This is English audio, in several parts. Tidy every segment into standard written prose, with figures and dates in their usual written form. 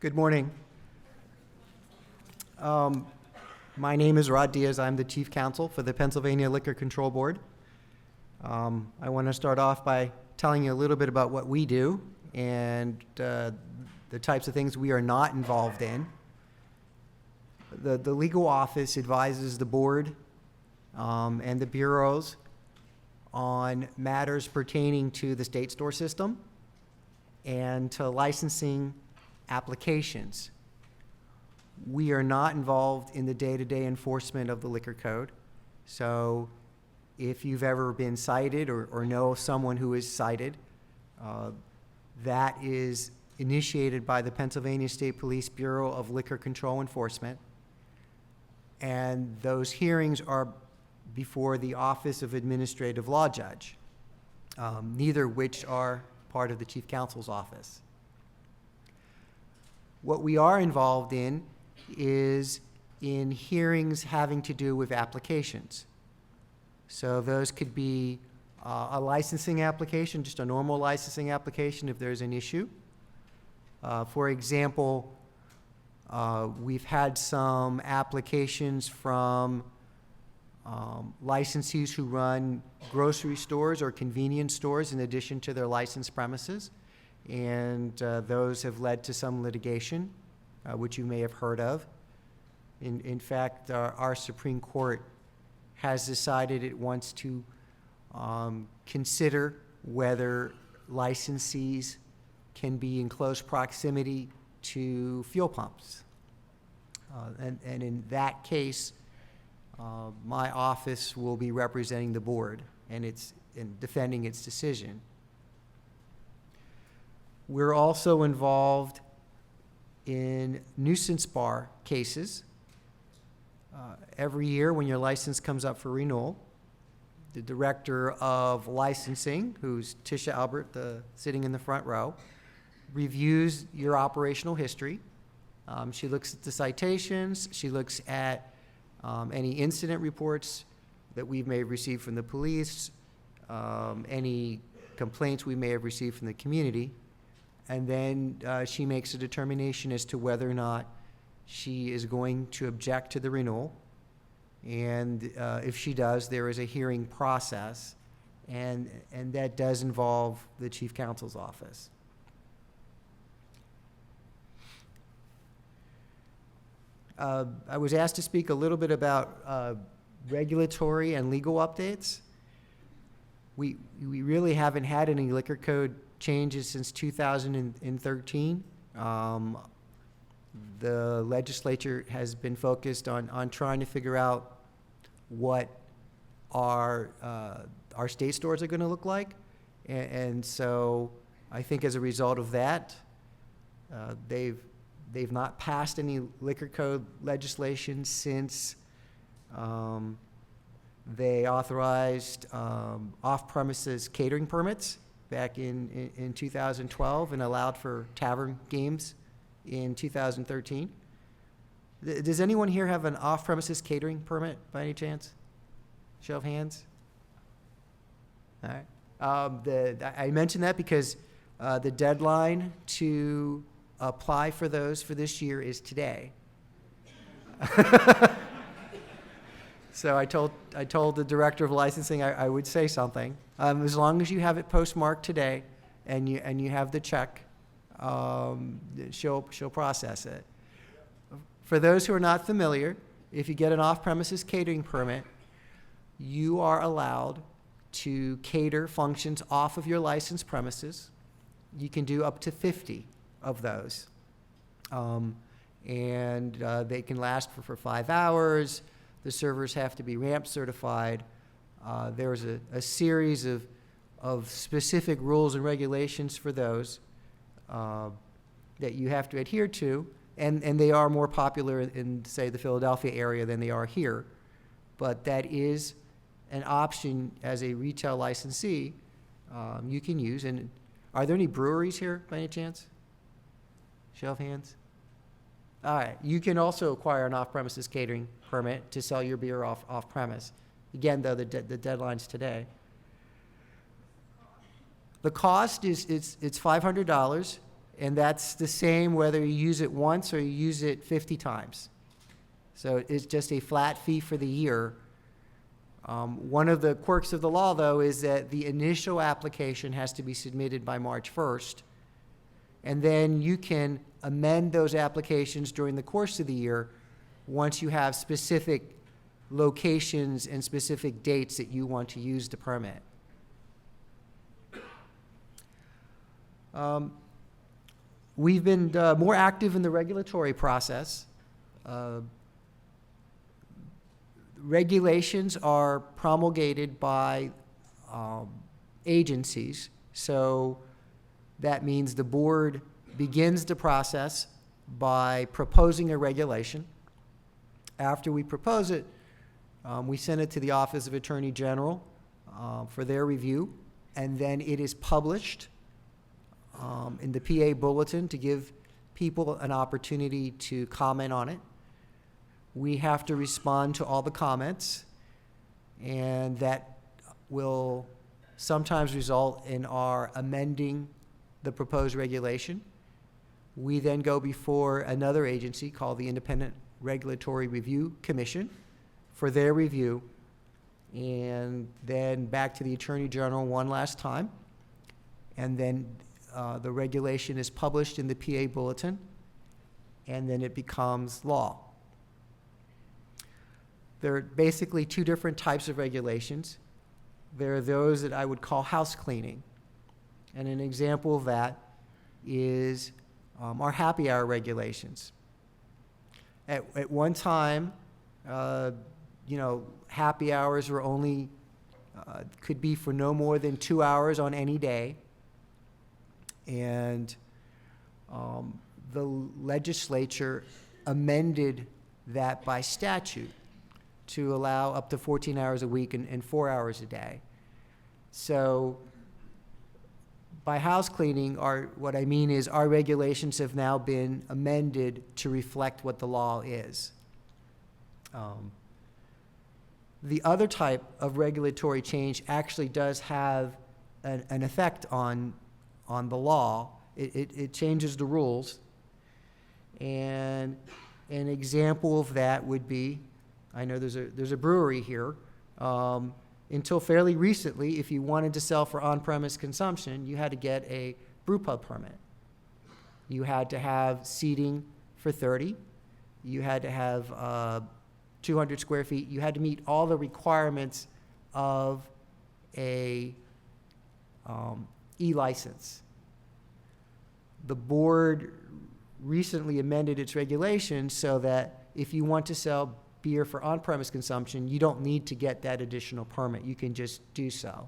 Good morning. My name is Rod Diaz. I'm the Chief Counsel for the Pennsylvania Liquor Control Board. I want to start off by telling you a little bit about what we do and the types of things we are not involved in. The legal office advises the board and the bureaus on matters pertaining to the state store system and to licensing applications. We are not involved in the day-to-day enforcement of the liquor code. So if you've ever been cited or know someone who is cited, that is initiated by the Pennsylvania State Police Bureau of Liquor Control Enforcement. And those hearings are before the Office of Administrative Law Judge, neither which are part of the Chief Counsel's office. What we are involved in is in hearings having to do with applications. So those could be a licensing application, just a normal licensing application if there's an issue. For example, we've had some applications from licensees who run grocery stores or convenience stores in addition to their licensed premises. And those have led to some litigation, which you may have heard of. In fact, our Supreme Court has decided it wants to consider whether licensees can be in close proximity to fuel pumps. And in that case, my office will be representing the board and in defending its decision. We're also involved in nuisance bar cases. Every year when your license comes up for renewal, the director of licensing, who's Tisha Albert, sitting in the front row, reviews your operational history. She looks at the citations. She looks at any incident reports that we may have received from the police, any complaints we may have received from the community. And then she makes a determination as to whether or not she is going to object to the renewal. And if she does, there is a hearing process, and that does involve the Chief Counsel's office. I was asked to speak a little bit about regulatory and legal updates. We really haven't had any liquor code changes since 2013. The legislature has been focused on trying to figure out what our state stores are going to look like, and so I think as a result of that, they've not passed any liquor code legislation since they authorized off-premises catering permits back in 2012 and allowed for tavern games in 2013. Does anyone here have an off-premises catering permit by any chance? Show of hands. All right. I mentioned that because the deadline to apply for those for this year is today. So I told the director of licensing I would say something. As long as you have it postmarked today and you have the check, she'll process it. For those who are not familiar, if you get an off-premises catering permit, you are allowed to cater functions off of your licensed premises. You can do up to 50 of those. And they can last for 5 hours. The servers have to be ramp certified. There's a series of specific rules and regulations for those that you have to adhere to, and they are more popular in, say, the Philadelphia area than they are here. But that is an option as a retail licensee you can use. And are there any breweries here by any chance? Show of hands. All right. You can also acquire an off-premises catering permit to sell your beer off-premise. Again, though, the deadline's today. The cost is it's $500. And that's the same whether you use it once or you use it 50 times. So it's just a flat fee for the year. One of the quirks of the law, though, is that the initial application has to be submitted by March 1st. And then you can amend those applications during the course of the year once you have specific locations and specific dates that you want to use the permit. We've been more active in the regulatory process. Regulations are promulgated by agencies, so that means the board begins the process by proposing a regulation. After we propose it, we send it to the Office of Attorney General for their review, and then it is published in the PA Bulletin to give people an opportunity to comment on it. We have to respond to all the comments, and that will sometimes result in our amending the proposed regulation. We then go before another agency called the Independent Regulatory Review Commission for their review, and then back to the Attorney General one last time, and then the regulation is published in the PA Bulletin, and then it becomes law. There are basically two different types of regulations. There are those that I would call house cleaning, and an example of that is our happy hour regulations. At one time, happy hours were only, could be for no more than 2 hours on any day. And the legislature amended that by statute to allow up to 14 hours a week and 4 hours a day. So by house cleaning, what I mean is our regulations have now been amended to reflect what the law is. The other type of regulatory change actually does have an effect on the law. It changes the rules. And an example of that would be, I know there's a brewery here. Until fairly recently, if you wanted to sell for on-premise consumption, you had to get a brew pub permit. You had to have seating for 30. You had to have 200 square feet. You had to meet all the requirements of a e-license. The board recently amended its regulations so that if you want to sell beer for on-premise consumption, you don't need to get that additional permit. You can just do so.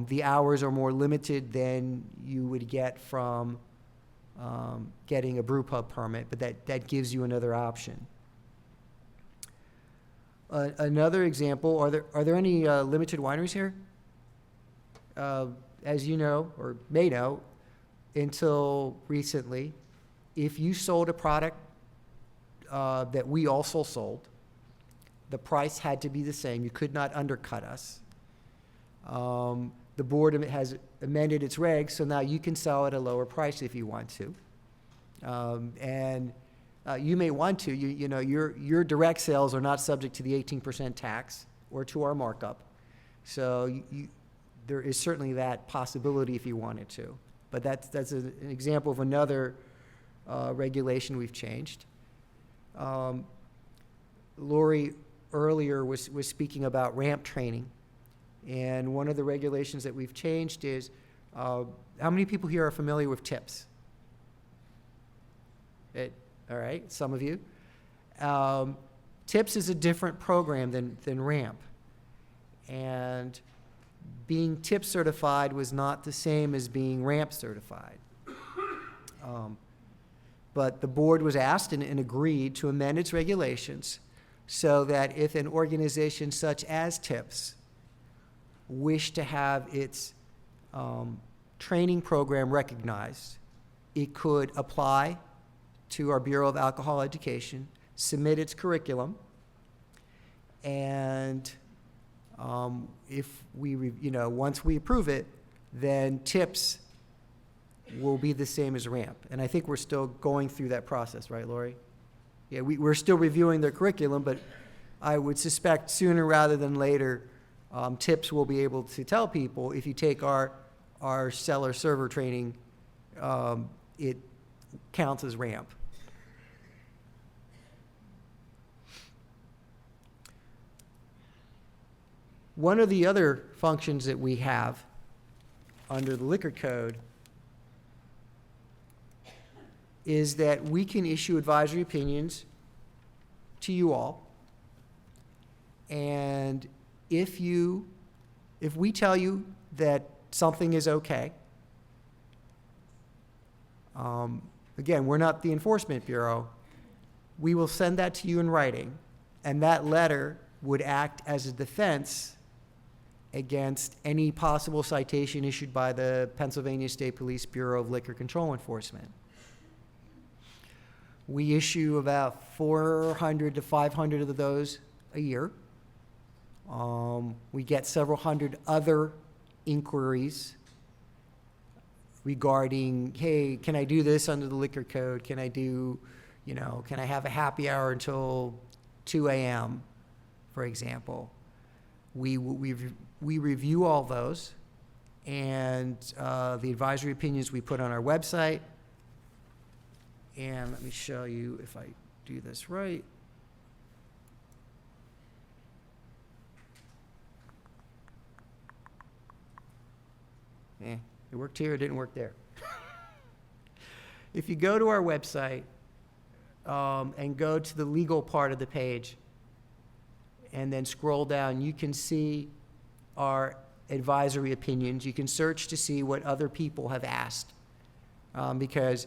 The hours are more limited than you would get from getting a brew pub permit, but that gives you another option. Another example, are there any limited wineries here? As you know, or may know, until recently, if you sold a product that we also sold, the price had to be the same. You could not undercut us. The board has amended its regs, so now you can sell at a lower price if you want to. You may want to. Your direct sales are not subject to the 18% tax or to our markup. So there is certainly that possibility if you wanted to. But that's an example of another regulation we've changed. Lori earlier was speaking about ramp training, and one of the regulations that we've changed is, how many people here are familiar with TIPS? All right, some of you. TIPS is a different program than ramp, and being TIPS certified was not the same as being ramp certified. But the board was asked and agreed to amend its regulations so that if an organization such as TIPS wished to have its training program recognized, it could apply to our Bureau of Alcohol Education, submit its curriculum, and if once we approve it, then TIPS will be the same as ramp. And I think we're still going through that process, right, Lori? Yeah, we're still reviewing their curriculum, but I would suspect sooner rather than later, TIPS will be able to tell people, if you take our seller server training, it counts as ramp. One of the other functions that we have under the liquor code is that we can issue advisory opinions to you all. And if we tell you that something is okay, again, we're not the Enforcement Bureau, we will send that to you in writing, and that letter would act as a defense against any possible citation issued by the Pennsylvania State Police Bureau of Liquor Control Enforcement. We issue about 400 to 500 of those a year. We get several hundred other inquiries regarding, hey, can I do this under the liquor code? Can I do, can I have a happy hour until 2 a.m., for example? We review all those, and the advisory opinions we put on our website. And let me show you if I do this right. It worked here, it didn't work there. If you go to our website and go to the legal part of the page and then scroll down, you can see our advisory opinions. You can search to see what other people have asked, because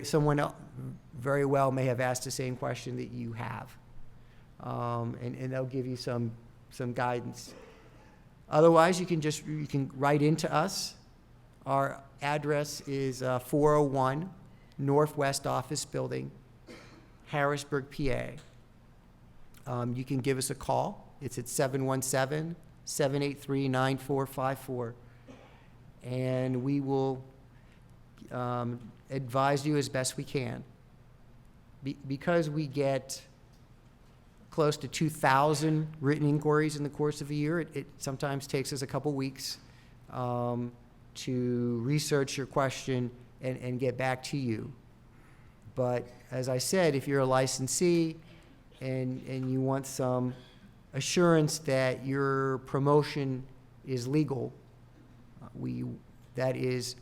someone else very well may have asked the same question that you have, and they'll give you some guidance. Otherwise, you can write into us. Our address is 401 Northwest Office Building, Harrisburg, PA. You can give us a call. It's at 717-783-9454, and we will advise you as best we can. Because we get close to 2,000 written inquiries in the course of a year, it sometimes takes us a couple weeks to research your question and get back to you. But as I said, if you're a licensee and you want some assurance that your promotion is legal, getting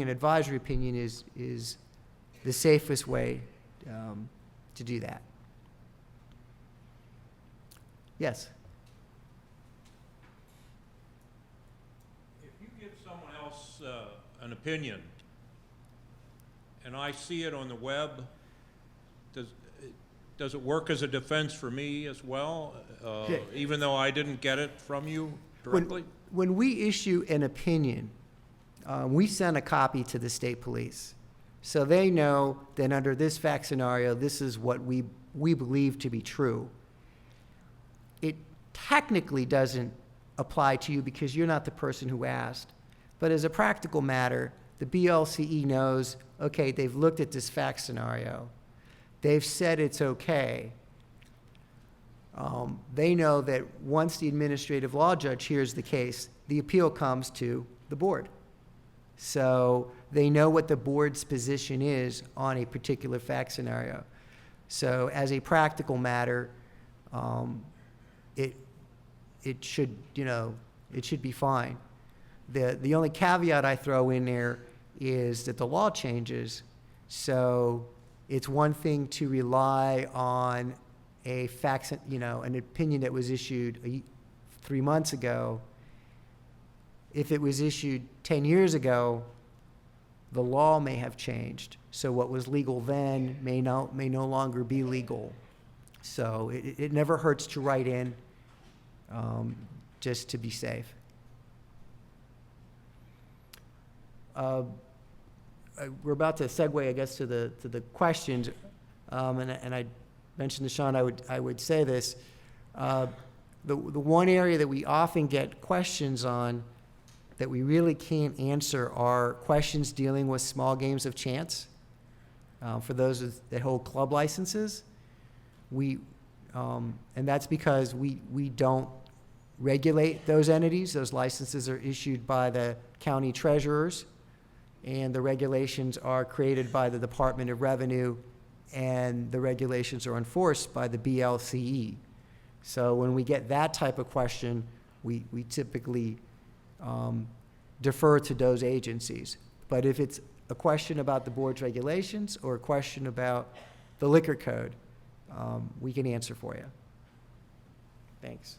an advisory opinion is the safest way to do that. Yes? If you give someone else an opinion, and I see it on the web, does it work as a defense for me as well, even though I didn't get it from you directly? When we issue an opinion, we send a copy to the state police. So they know that under this fact scenario, this is what we believe to be true. It technically doesn't apply to you because you're not the person who asked. But as a practical matter, the BLCE knows, okay, they've looked at this fact scenario. They've said it's okay. They know that once the administrative law judge hears the case, the appeal comes to the board. So they know what the board's position is on a particular fact scenario. So as a practical matter, it should be fine. The only caveat I throw in there is that the law changes. So it's one thing to rely on a fact, an opinion that was issued 3 months ago. If it was issued 10 years ago, the law may have changed. So what was legal then may no longer be legal. So it never hurts to write in, just to be safe. We're about to segue, I guess, to the questions, and I mentioned to Sean I would say this. The one area that we often get questions on that we really can't answer are questions dealing with small games of chance. For those that hold club licenses, and that's because we don't regulate those entities. Those licenses are issued by the county treasurers, and the regulations are created by the Department of Revenue, and the regulations are enforced by the BLCE. So when we get that type of question, we typically defer to those agencies. But if it's a question about the board's regulations or a question about the liquor code, we can answer for you. Thanks.